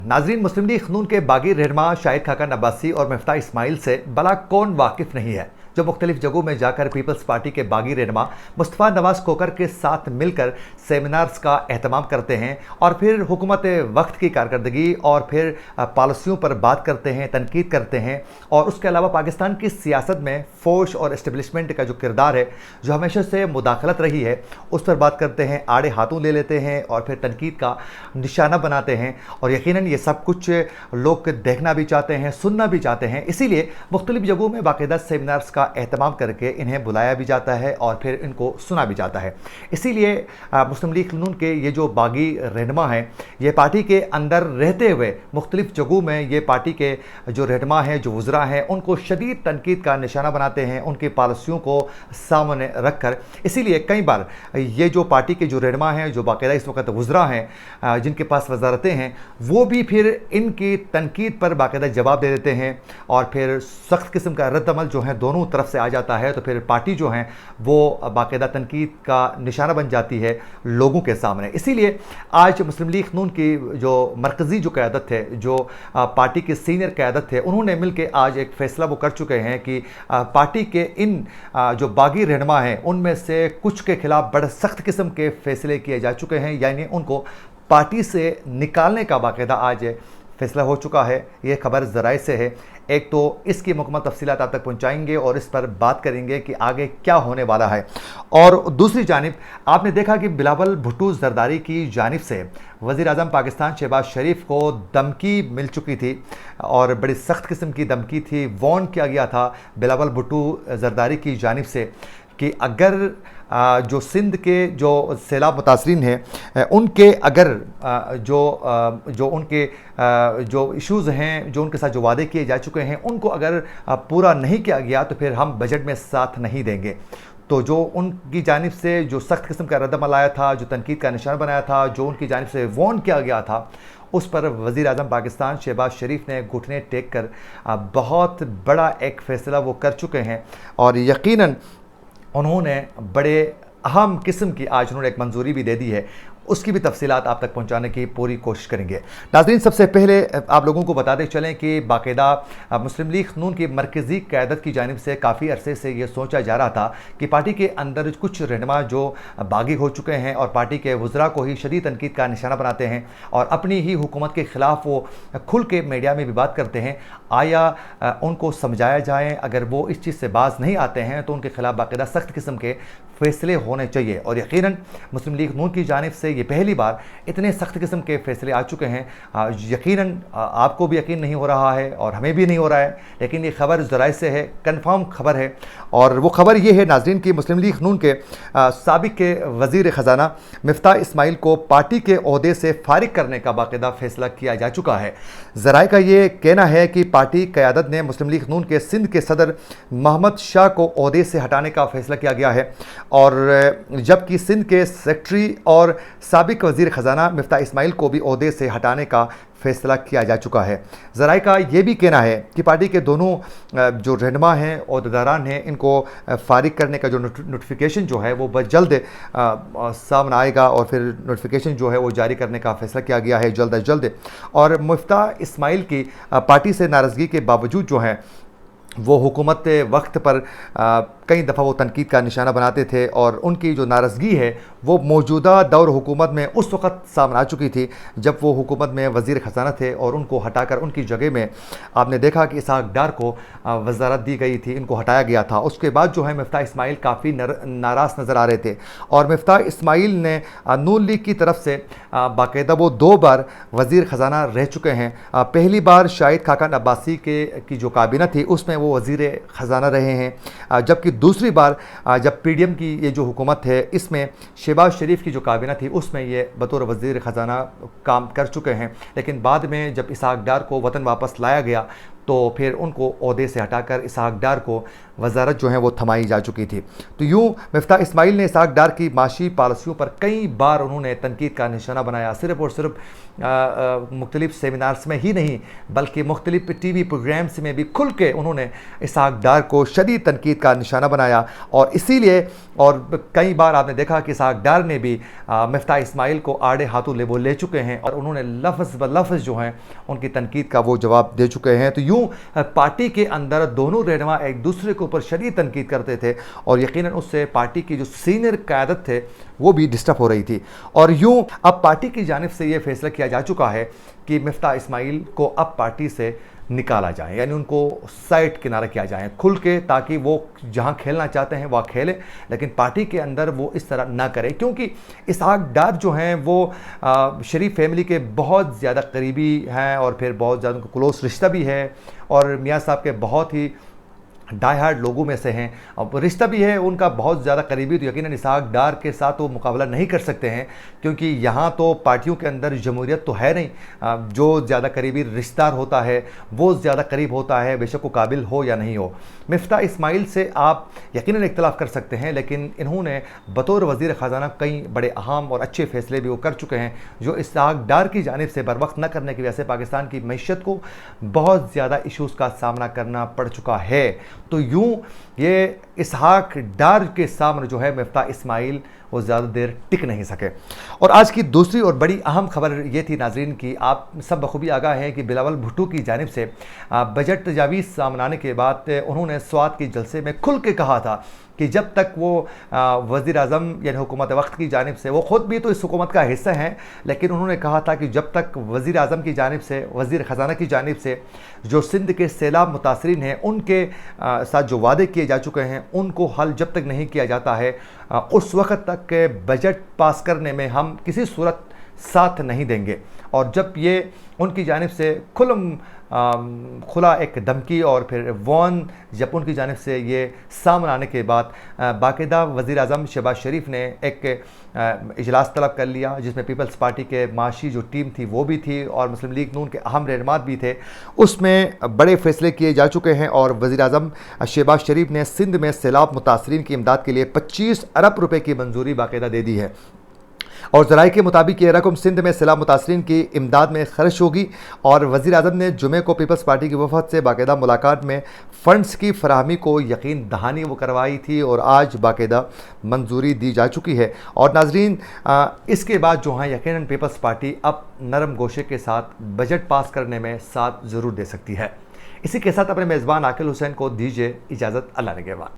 नाजरीन, मुस्लिम लीग नून के बागी रहनुमा शाहिद खाकान अब्बासी और मिफ्ताह इस्माइल से भला कौन वाकिफ नहीं है, जो मुख्तलिफ जगहों में जाकर पीपल्स पार्टी के बागी रहनुमा मुस्तफ़ा नवाज कोकर के साथ मिलकर सेमिनार्स का एहतमाम करते हैं और फिर हुकूमत वक्त की कारकर्दगी और फिर पॉलिसियों पर बात करते हैं, तनकीद करते हैं। और उसके अलावा पाकिस्तान की सियासत में फ़ौज और इस्टेब्लिशमेंट का जो किरदार है, जो हमेशा से मुदाखलत रही है, उस पर बात करते हैं, आड़े हाथों ले लेते हैं और फिर तनकीद का निशाना बनाते हैं। और यकीनन ये सब कुछ लोग देखना भी चाहते हैं, सुनना भी चाहते हैं, इसीलिए मुख्तलिफ जगहों में बाकायदा सेमिनार्स का एहतमाम करके इन्हें बुलाया भी जाता है और फिर इनको सुना भी जाता है। इसीलिए मुस्लिम लीग नून के ये जो बागी रहनुमा हैं, ये पार्टी के अंदर रहते हुए मुख्तलिफ जगहों में ये पार्टी के जो रहनुमा हैं, जो वज़रा हैं, उनको शदीद तनकीद का निशाना बनाते हैं, उनकी पॉलिसियों को सामने रख कर। इसीलिए कई बार ये जो पार्टी के जो रहनुमा हैं, जो बाकायदा इस वक्त वज़रा हैं, जिनके पास वजारतें हैं, वो भी फिर इनकी तनकीद पर बाकायदा जवाब दे देते हैं और फिर सख्त किस्म का रद्दअमल जो है दोनों तरफ से आ जाता है। तो फिर पार्टी जो है वो बाकायदा तनकीद का निशाना बन जाती है लोगों के सामने। इसीलिए आज मुस्लिम लीग नून की जो मरकज़ी जो क़यादत है, जो पार्टी की सीनियर क़यादत है, उन्होंने मिलकर आज एक फ़ैसला वो कर चुके हैं कि पार्टी के इन जो बागी रहनुमा हैं, उनमें से कुछ के ख़िलाफ़ बड़े सख्त किस्म के फ़ैसले किए जा चुके हैं, यानी उनको पार्टी से निकालने का बाकायदा आज फैसला हो चुका है। ये खबर ज़राए से है। एक तो इसकी मुकम्मल तफसीलात आप तक पहुँचाएंगे और इस पर बात करेंगे कि आगे क्या होने वाला है। और दूसरी जानिब आपने देखा कि बिलावल भुट्टो ज़रदारी की जानिब से वज़ीर आज़म पाकिस्तान शहबाज शरीफ को धमकी मिल चुकी थी और बड़ी सख्त किस्म की धमकी थी। वार्न किया गया था बिलावल भुट्टो ज़रदारी की जानिब से कि अगर जो सिंध के जो सैलाब मुतासरीन हैं, उनके अगर जो उनके जो इश्यूज़ हैं, जो उनके साथ जो वादे किए जा चुके हैं, उनको अगर पूरा नहीं किया गया तो फिर हम बजट में साथ नहीं देंगे। तो जो उनकी जानिब से जो सख्त किस्म का रद्दअमल आया था, जो तनकीद का निशान बनाया था, जो उनकी जानिब से वार्न किया गया था, उस पर वज़ीर आज़म पाकिस्तान शहबाज शरीफ ने घुटने टेक कर बहुत बड़ा एक फ़ैसला वो कर चुके हैं और यकीनन उन्होंने बड़े अहम किस्म की आज उन्होंने एक मंजूरी भी दे दी है। उसकी भी तफसीलात आप तक पहुंचाने की पूरी कोशिश करेंगे। नाज़रीन, सबसे पहले आप लोगों को बताते चलें कि बाकायदा मुस्लिम लीग नून की मरकज़ी क़यादत की जानिब से काफ़ी अरसे से ये सोचा जा रहा था कि पार्टी के अंदर कुछ रहनुमा जो बागी हो चुके हैं और पार्टी के वज़रा को ही शदीद तनकीद का निशाना बनाते हैं और अपनी ही हुकूमत के ख़िलाफ़ वो खुल के मीडिया में भी बात करते हैं, आया उनको समझाया जाए। अगर वो इस चीज़ से बाज नहीं आते हैं तो उनके ख़िलाफ़ बाकायदा सख्त किस्म के फ़ैसले होने चाहिए। और यकीनन मुस्लिम लीग नून की जानिब से ये पहली बार इतने सख्त किस्म के फ़ैसले आ चुके हैं। यकीनन आपको भी यकीन नहीं हो रहा है और हमें भी नहीं हो रहा है, लेकिन ये खबर ज़राए से है, कन्फर्म खबर है। और वो खबर ये है नाज़रीन कि मुस्लिम लीग नून के साबिक़ के वज़ीर ख़ज़ाना मिफ्ताह इस्माइल को पार्टी के ओहदे से फ़ारिग करने का बाकायदा फ़ैसला किया जा चुका है। ज़राए का ये कहना है कि पार्टी क़यादत ने मुस्लिम लीग नून के सिंध के सदर मोहम्मद शाह को ओहदे से हटाने का फ़ैसला किया गया है और जबकि सिंध के सेक्रेटरी और साबिक़ वज़ीर ख़ज़ाना मिफ्ताह इस्माइल को भी ओहदे से हटाने का फ़ैसला किया जा चुका है। ज़राए का ये भी कहना है कि पार्टी के दोनों जो रहनुमा हैं, ओहदेदारान हैं, इनको फ़ारिग करने का जो नोटिफिकेशन जो है वो बहुत जल्द सामने आएगा और फिर नोटिफिकेशन जो है वो जारी करने का फ़ैसला किया गया है जल्द अज जल्द। और मिफ्ताह इस्माइल की पार्टी से नाराज़गी के बावजूद जो है वो हुकूमत वक्त पर कई दफ़ा वो तनकीद का निशाना बनाते थे और उनकी जो नाराज़गी है वो मौजूदा दौर हुकूमत में उस वक़्त सामने आ चुकी थी जब वो हुकूमत में वज़ीर ख़ज़ाना थे और उनको हटाकर उनकी जगह में आपने देखा कि इसहाक़ डार को वज़ारत दी गई थी, इनको हटाया गया था। उसके बाद जो है मिफ्ताह इस्माइल काफ़ी नाराज़ नज़र आ रहे थे और मिफ्ताह इस्माइल ने नून लीग की तरफ से बाकायदा वो 2 बार वज़ीर ख़ज़ाना रह चुके हैं। पहली बार शाहिद खाकान अब्बासी की जो काबीना थी उसमें वो वज़ीर ख़ज़ाना रहे हैं, जबकि दूसरी बार जब PDM की ये जो हुकूमत है इसमें शहबाज शरीफ की जो काबीना थी उसमें ये बतौर वज़ीर ख़ज़ाना काम कर चुके हैं। लेकिन बाद में जब इसहाक़ डार को वतन वापस लाया गया तो फिर उनको ओहदे से हटाकर इसहाक डार को वजारत जो है वो थमाई जा चुकी थी। तो यूँ मिफ्ताह इस्माइल ने इसहाक डार की माशी पॉलिसियों पर कई बार उन्होंने तनकीद का निशाना बनाया। सिर्फ और सिर्फ मुख्तलिफ सेमिनार्स में ही नहीं बल्कि मुख्तलिफ TV प्रोग्राम्स में भी खुल के उन्होंने इसहाक डार को शदीद तनकीद का निशाना बनाया। और इसीलिए और कई बार आपने देखा कि इसहाक डार ने भी मिफ्ताह इस्माइल को आड़े हाथों ले चुके हैं और उन्होंने लफ्ज़ ब लफ्ज़ जो हैं उनकी तनकीद का वो जवाब दे चुके हैं। तो यूँ पार्टी के अंदर दोनों रहनुमा एक दूसरे के ऊपर शदीद तनकीद करते थे और यकीनन उससे पार्टी की जो सीनियर क़यादत थे वो भी डिस्टर्ब हो रही थी। और यूँ अब पार्टी की जानिब से ये फैसला किया जा चुका है कि मिफ्ताह इस्माइल को अब पार्टी से निकाला जाए, यानी उनको साइड किनारा किया जाए खुल के, ताकि वो जहां खेलना चाहते हैं वह खेलें, लेकिन पार्टी के अंदर वो इस तरह ना करें। क्योंकि इसहाक डार जो हैं वो शरीफ फैमिली के बहुत ज़्यादा करीबी हैं और फिर बहुत ज़्यादा उनका क्लोज रिश्ता भी है और मियाँ साहब के बहुत ही डाई हार्ड लोगों में से हैं। अब रिश्ता भी है उनका बहुत ज़्यादा करीबी, तो यकीनन इसहाक डार के साथ वो मुकाबला नहीं कर सकते हैं क्योंकि यहाँ तो पार्टियों के अंदर जमहूरियत तो है नहीं। जो ज़्यादा करीबी रिश्तेदार होता है वो ज़्यादा करीब होता है, बेशक वो काबिल हो या नहीं हो। मिफ्ताह इस्माइल से आप यकीनन इख्तलाफ कर सकते हैं, लेकिन इन्होंने बतौर वज़ीर ख़जाना कई बड़े अहम और अच्छे फ़ैसले भी वो कर चुके हैं जो इसहाक डार की जानिब से बर वक्त न करने की वजह से पाकिस्तान की मईशत को बहुत ज़्यादा इशूज़ का सामना करना पड़ चुका है। तो यूँ ये इसहाक डार के सामने जो है मिफ्ताह इस्माइल वो ज़्यादा देर टिक नहीं सके। और आज की दूसरी और बड़ी अहम खबर ये थी नाजरीन कि आप सब बखूबी आगाह हैं कि बिलावल भुट्टो की जानिब से बजट तजावीज़ सामने आने के बाद उन्होंने स्वात के जलसे में खुल के कहा था कि जब तक वो वज़ीर आज़म यानी हुकूमत वक्त की जानिब से, वो ख़ुद भी तो इस हुकूमत का हिस्सा हैं, लेकिन उन्होंने कहा था कि जब तक वज़ीर आज़म की जानिब से, वज़ीर ख़जाना की जानिब से जो सिंध के सैलाब मुतासरीन हैं उनके साथ जो वादे किए जा चुके हैं उनको हल जब तक नहीं किया जाता है उस वक़्त तक बजट पास करने में हम किसी सूरत साथ नहीं देंगे। और जब ये उनकी जानिब से खुला एक धमकी और फिर वॉन जब उनकी जानिब से ये सामने आने के बाद बाकायदा वज़ीर आज़म शहबाज शरीफ ने एक इजलास तलब कर लिया जिसमें पीपल्स पार्टी के माशी जो टीम थी वो भी थी और मुस्लिम लीग नून के अहम रहनुमात भी थे। उसमें बड़े फ़ैसले किए जा चुके हैं और वज़ीर आज़म शहबाज शरीफ ने सिंध में सैलाब मुतासरीन की इमदाद के लिए 25 अरब रुपये की मंजूरी बाकायदा दे दी है और ज़राए के मुताबिक ये रकम सिंध में सैलाब मुतासरीन की इमदाद में खर्च होगी। और वज़ीर आज़म ने जुमे को पीपल्स पार्टी की वफद से बाकायदा मुलाकात में फ़ंड्स की फराहमी को यकीन दहानी वो करवाई थी और आज बाकायदा मंजूरी दी जा चुकी है। और नाजरीन इसके बाद जो है यकीनन पीपल्स पार्टी अब नरम गोशे के साथ बजट पास करने में साथ ज़रूर दे सकती है। इसी के साथ अपने मेज़बान आकिल हुसैन को दीजिए इजाज़त। अल्लाह ने के बाद।